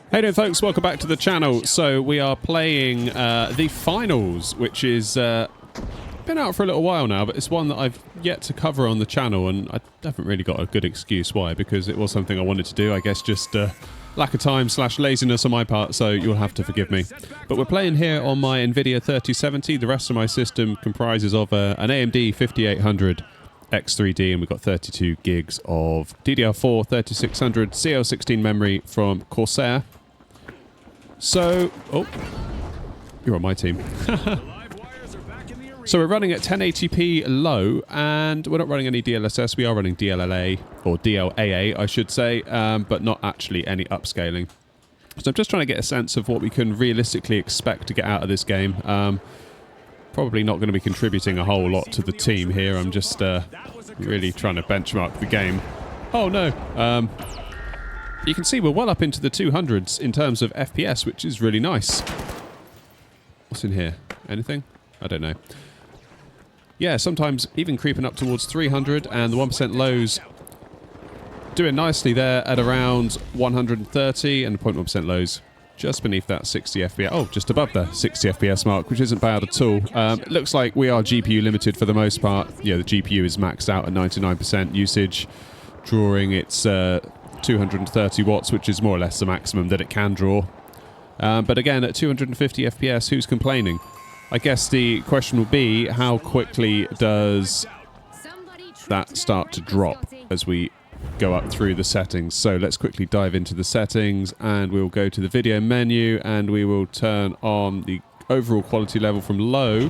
Hey there folks, welcome back to the channel. So we are playing the finals, which is been out for a little while now, but it's one that I've yet to cover on the channel, and I haven't really got a good excuse why, because it was something I wanted to do. I guess just lack of time / laziness on my part, so you'll have to forgive me. But we're playing here on my Nvidia 3070. The rest of my system comprises of an AMD 5800 X3D, and we've got 32 gigs of DDR4 3600 CL16 memory from Corsair. So, oh, you're on my team. So we're running at 1080p low, and we're not running any DLSS. We are running DLLA, or DLAA, I should say, but not actually any upscaling. So I'm just trying to get a sense of what we can realistically expect to get out of this game. Probably not going to be contributing a whole lot to the team here. I'm just really trying to benchmark the game. Oh no. You can see we're well up into the 200s in terms of FPS, which is really nice. What's in here? Anything? I don't know. Yeah, sometimes even creeping up towards 300, and the 1% lows doing nicely there at around 130, and the 0.1% lows just beneath that 60 FPS. Oh, just above the 60 FPS mark, which isn't bad at all. It looks like we are GPU limited for the most part. Yeah, the GPU is maxed out at 99% usage, drawing its 230 watts, which is more or less the maximum that it can draw. But again, at 250 FPS, who's complaining? I guess the question will be, how quickly does that start to drop as we go up through the settings? So let's quickly dive into the settings, and we'll go to the video menu, and we will turn on the overall quality level from low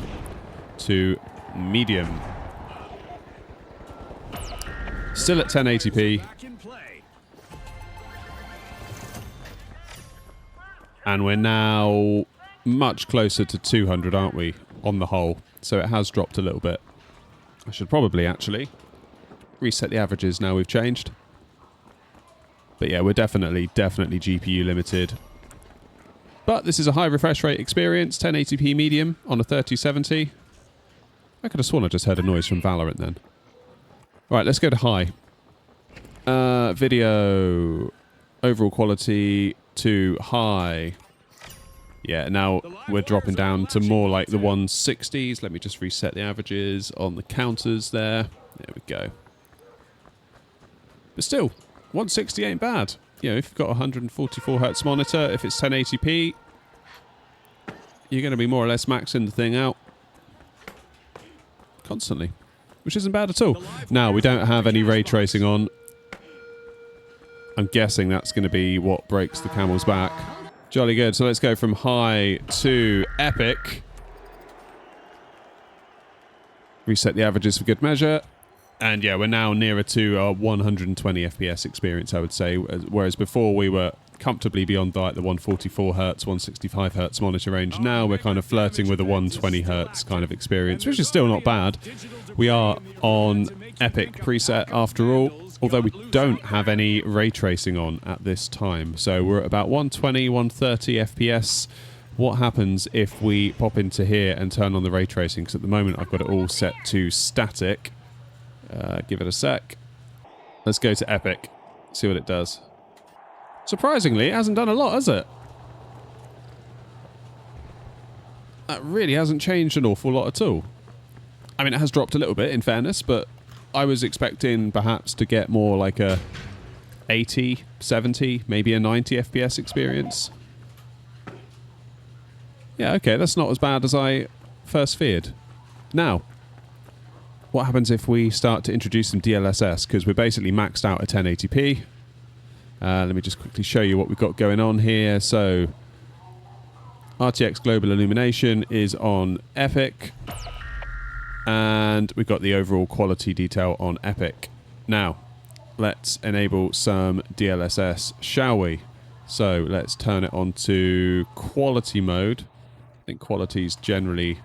to medium. Still at 1080p. And we're now much closer to 200, aren't we, on the whole? So it has dropped a little bit. I should probably actually reset the averages now we've changed. But yeah, we're definitely GPU limited. But this is a high refresh rate experience, 1080p medium on a 3070. I could have sworn I just heard a noise from Valorant then. Right, let's go to high. Video, overall quality to high. Yeah, now we're dropping down to more like the 160s. Let me just reset the averages on the counters there. There we go. But still, 160 ain't bad. You know, if you've got a 144 Hz monitor, if it's 1080p, you're going to be more or less maxing the thing out constantly, which isn't bad at all. Now, we don't have any ray tracing on. I'm guessing that's going to be what breaks the camel's back. Jolly good. So let's go from high to epic. Reset the averages for good measure. And yeah, we're now nearer to our 120 FPS experience, I would say. Whereas before we were comfortably beyond like the 144 Hz, 165 Hz monitor range. Now we're kind of flirting with a 120 Hz kind of experience, which is still not bad. We are on epic preset after all. Although we don't have any ray tracing on at this time. So we're at about 120, 130 FPS. What happens if we pop into here and turn on the ray tracing? Because at the moment I've got it all set to static. Give it a sec. Let's go to epic. See what it does. Surprisingly, it hasn't done a lot, has it? That really hasn't changed an awful lot at all. I mean, it has dropped a little bit, in fairness, but I was expecting perhaps to get more like a 80, 70, maybe a 90 FPS experience. Yeah, okay, that's not as bad as I first feared. Now, what happens if we start to introduce some DLSS? Because we're basically maxed out at 1080p. Let me just quickly show you what we've got going on here. So, RTX Global Illumination is on epic. And we've got the overall quality detail on epic. Now, let's enable some DLSS, shall we? So let's turn it on to quality mode. I think quality is generally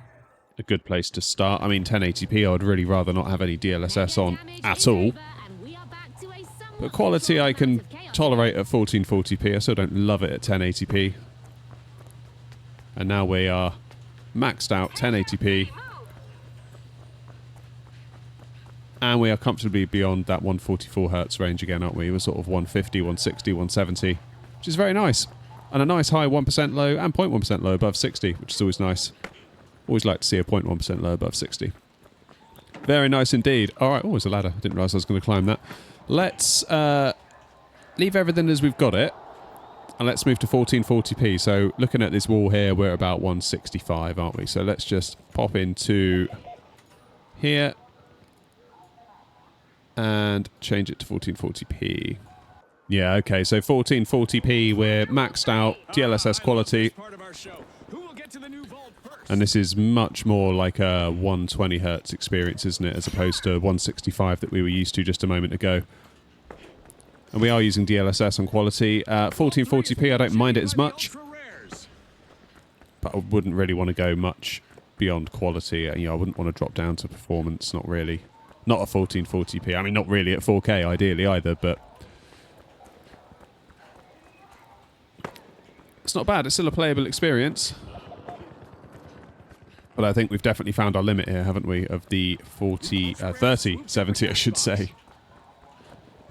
a good place to start. I mean, 1080p, I would really rather not have any DLSS on at all. But quality I can tolerate at 1440p. I still don't love it at 1080p. And now we are maxed out 1080p. And we are comfortably beyond that 144 Hz range again, aren't we? We're sort of 150, 160, 170, which is very nice. And a nice high 1% low and 0.1% low above 60, which is always nice. Always like to see a 0.1% low above 60. Very nice indeed. All right, oh, there's a ladder. I didn't realise I was going to climb that. Let's leave everything as we've got it. And let's move to 1440p. So looking at this wall here, we're about 165, aren't we? So let's just pop into here and change it to 1440p. Yeah, okay, so 1440p, we're maxed out, DLSS quality. And this is much more like a 120 Hz experience, isn't it? As opposed to 165 that we were used to just a moment ago. And we are using DLSS on quality. 1440p, I don't mind it as much. But I wouldn't really want to go much beyond quality. You know, I wouldn't want to drop down to performance, not really. Not at 1440p. I mean, not really at 4K, ideally, either, but... it's not bad. It's still a playable experience. But I think we've definitely found our limit here, haven't we? Of the 3070, I should say.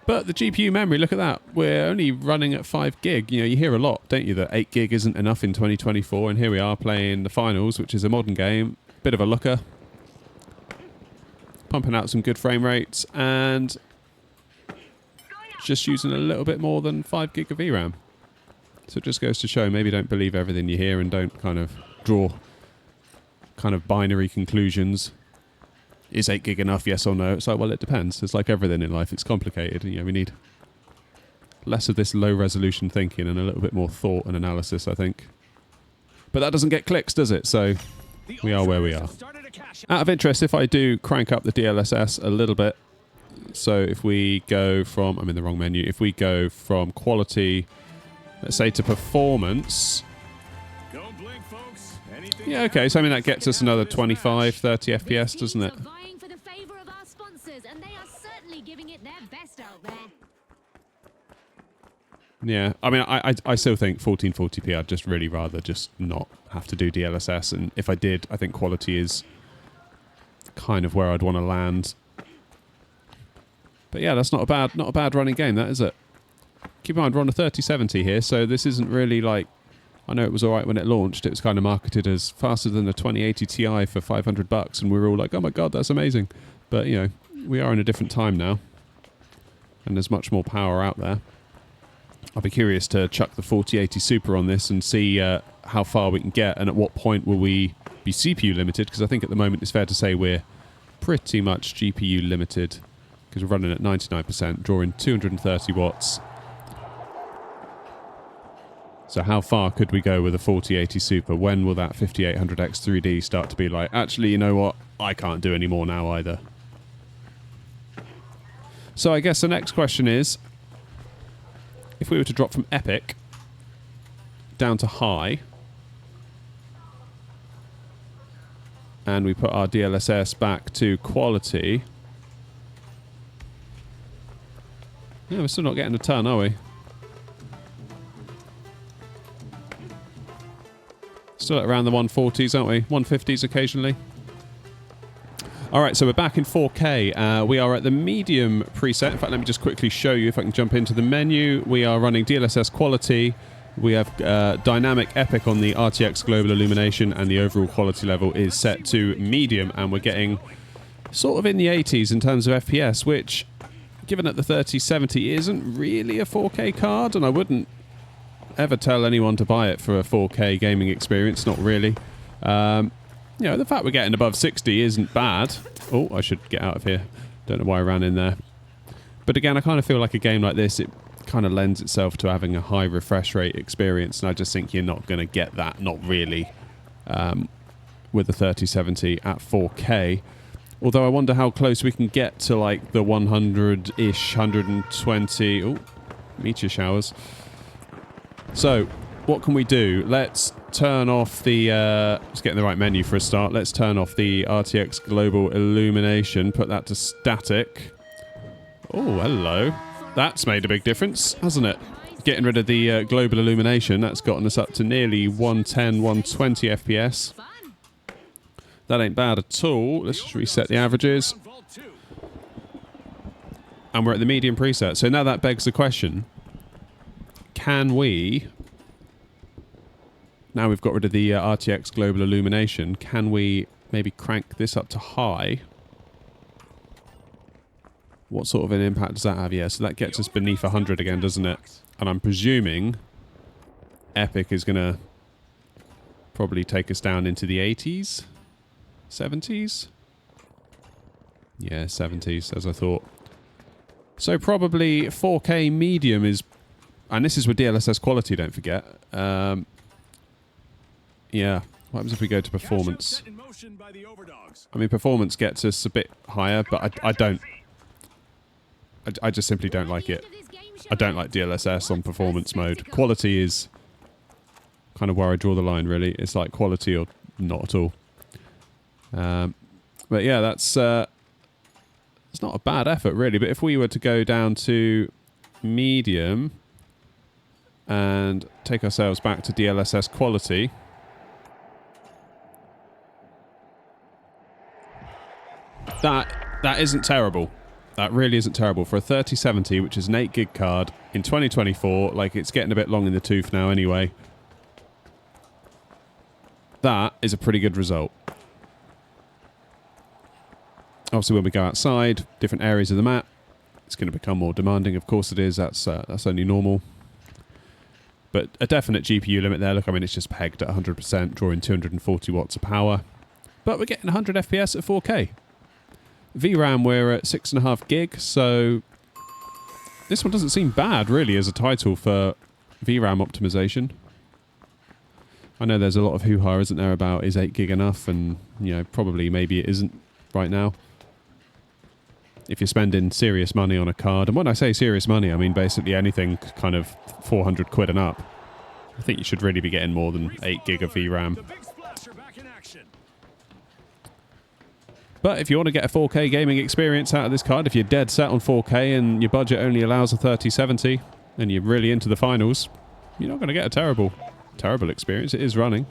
But the GPU memory, look at that. We're only running at 5 gig. You know, you hear a lot, don't you, that 8 gig isn't enough in 2024. And here we are playing the finals, which is a modern game. Bit of a looker. Pumping out some good frame rates. And just using a little bit more than 5 gig of VRAM. So it just goes to show, maybe don't believe everything you hear and don't kind of draw kind of binary conclusions. Is 8 gig enough, yes or no? It's like, well, it depends. It's like everything in life. It's complicated. You know, we need less of this low resolution thinking and a little bit more thought and analysis, I think. But that doesn't get clicks, does it? So we are where we are. Out of interest, if I do crank up the DLSS a little bit, so if we go from, I'm in the wrong menu, if we go from quality, let's say to performance. Yeah, okay, so I mean that gets us another 25, 30 FPS, doesn't it? Yeah, I mean, I still think 1440p, I'd just really rather just not have to do DLSS, and if I did, I think quality is kind of where I'd want to land. But yeah, that's not a bad running game, that, is it? Keep in mind, we're on a 3070 here, so this isn't really like... I know it was alright when it launched. It was kind of marketed as faster than the 2080 Ti for $500, and we were all like, oh my god, that's amazing. But, you know, we are in a different time now, and there's much more power out there. I'll be curious to chuck the 4080 Super on this and see how far we can get, and at what point will we be CPU limited, because I think at the moment it's fair to say we're pretty much GPU limited, because we're running at 99%, drawing 230 watts. So how far could we go with a 4080 Super? When will that 5800X 3D start to be like, actually, you know what? I can't do any more now either. So I guess the next question is, if we were to drop from Epic down to high, and we put our DLSS back to quality, yeah, we're still not getting a ton, are we? Still at around the 140s, aren't we? 150s occasionally. Alright, so we're back in 4K. We are at the medium preset. In fact, let me just quickly show you if I can jump into the menu. We are running DLSS quality. We have dynamic epic on the RTX global illumination, and the overall quality level is set to medium, and we're getting sort of in the 80s in terms of FPS, which, given that the 3070 isn't really a 4K card, and I wouldn't ever tell anyone to buy it for a 4K gaming experience, not really. You know, the fact we're getting above 60 isn't bad. Oh, I should get out of here. Don't know why I ran in there. But again, I kind of feel like a game like this, it kind of lends itself to having a high refresh rate experience, and I just think you're not going to get that, not really, with the 3070 at 4K. Although I wonder how close we can get to like the 100-ish, 120... Oh, meteor showers. So, what can we do? Let's turn off the... let's get in the right menu for a start. Let's turn off the RTX Global Illumination. Put that to static. Oh, hello. That's made a big difference, hasn't it? Getting rid of the Global Illumination. That's gotten us up to nearly 110, 120 FPS. That ain't bad at all. Let's just reset the averages. And we're at the medium preset. So now that begs the question... Can we Now we've got rid of the RTX global illumination. Can we maybe crank this up to high? What sort of an impact does that have? Yeah, so that gets us beneath 100 again, doesn't it? And I'm presuming Epic is going to probably take us down into the 80s? 70s? Yeah, 70s, as I thought. So probably 4K medium is... And this is with DLSS quality, don't forget. Yeah. What happens if we go to performance? I mean, performance gets us a bit higher, but I don't... I just simply don't like it. I don't like DLSS on performance mode. Quality is kind of where I draw the line, really. It's like quality or not at all. But yeah, that's... it's not a bad effort, really. But if we were to go down to medium and take ourselves back to DLSS quality... That isn't terrible. That really isn't terrible. For a 3070, which is an 8 gig card, in 2024, like, it's getting a bit long in the tooth now anyway. That is a pretty good result. Obviously, when we go outside, different areas of the map, it's going to become more demanding. Of course it is. That's only normal. But a definite GPU limit there. Look, I mean, it's just pegged at 100%, drawing 240 watts of power. But we're getting 100 FPS at 4K. VRAM, we're at 6.5 gig, so this one doesn't seem bad, really, as a title for VRAM optimization. I know there's a lot of hoo-ha, isn't there, about is 8 gig enough, and, you know, probably maybe it isn't right now. If you're spending serious money on a card, and when I say serious money, I mean basically anything kind of 400 quid and up, I think you should really be getting more than 8 gig of VRAM. But if you want to get a 4K gaming experience out of this card, if you're dead set on 4K and your budget only allows a 3070 and you're really into the finals, you're not going to get a terrible experience. It is running.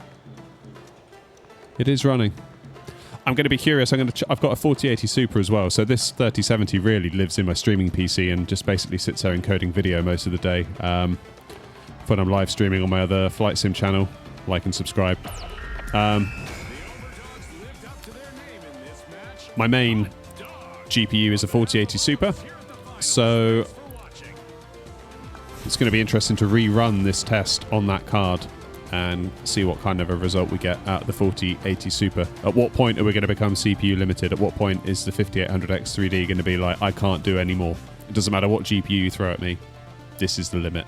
It is running. I'm going to be curious. I've got a 4080 Super as well, so this 3070 really lives in my streaming PC and just basically sits there encoding video most of the day. When I'm live streaming on my other Flight Sim channel, like and subscribe. My main GPU is a 4080 Super, so it's going to be interesting to rerun this test on that card and see what kind of a result we get out of the 4080 Super. At what point are we going to become CPU limited? At what point is the 5800X 3D going to be like, I can't do any more? It doesn't matter what GPU you throw at me. This is the limit.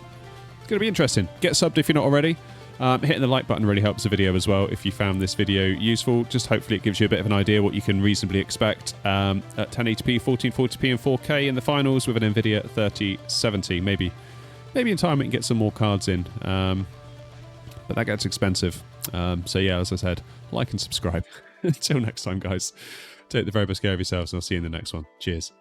It's going to be interesting. Get subbed if you're not already. Hitting the like button really helps the video as well if you found this video useful. Just hopefully it gives you a bit of an idea what you can reasonably expect at 1080p, 1440p and 4K in the finals with an Nvidia 3070. Maybe in time we can get some more cards in. But that gets expensive. So yeah, as I said, like and subscribe. Until next time, guys. Take the very best care of yourselves and I'll see you in the next one. Cheers.